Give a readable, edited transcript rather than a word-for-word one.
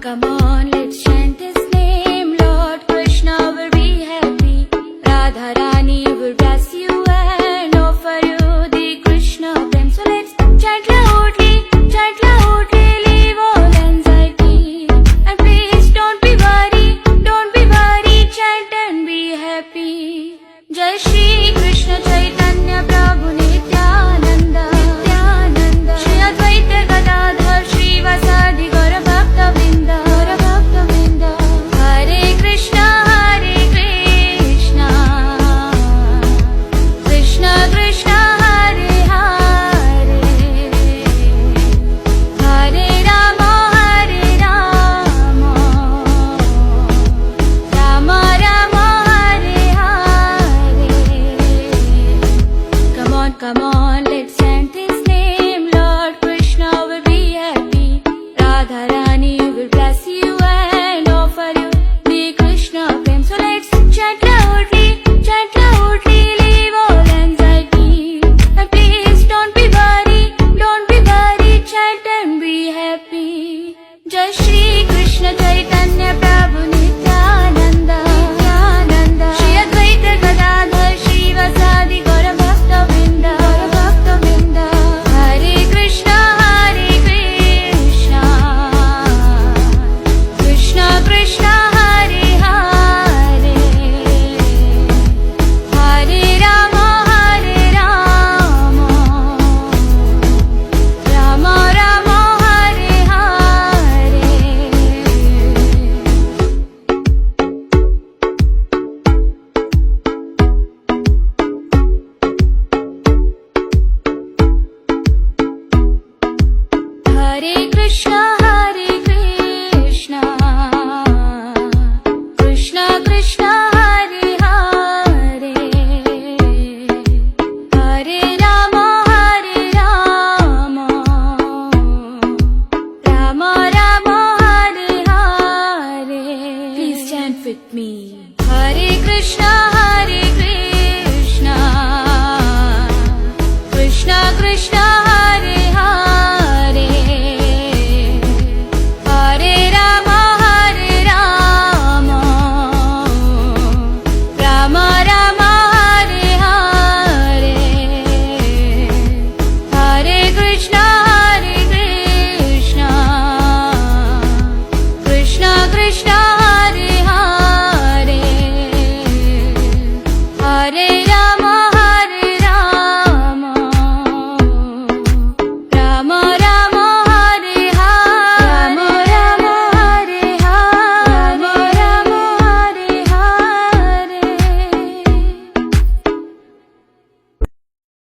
come on, let's chant his name. Lord Krishna will be happy. Radha Rani will bless you and offer you the Krishna prem. So let's chant loudly, leave all anxiety. And please don't be worried, chant and be happy. Jai Shri Krishna Chaitanya Prabhu Nityananda, Shri Advaita Gadadhar Shri Vasadi Gaura Bhakta Vrinda, Hare Krishna, Krishna Krishna Hare Hare, Hare Rama, Rama Rama Hare Hare. Come on, let's chant his name. Lord Krishna will be happy. Radha Rani will bless you and offer you the Krishna prem. So let's chant loudly, leave all anxiety. And please don't be worried, chant and be happy. Jai Shri Krishna Chaitanya Prabhu Nityananda, Shri Advaita Gadadhar Shri Vasadi Gaura Bhakta Vrinda, Hare Krishna, Krishna Krishna Hare Hare, Hare Rama, Rama Rama Hare Hare. Hare Krishna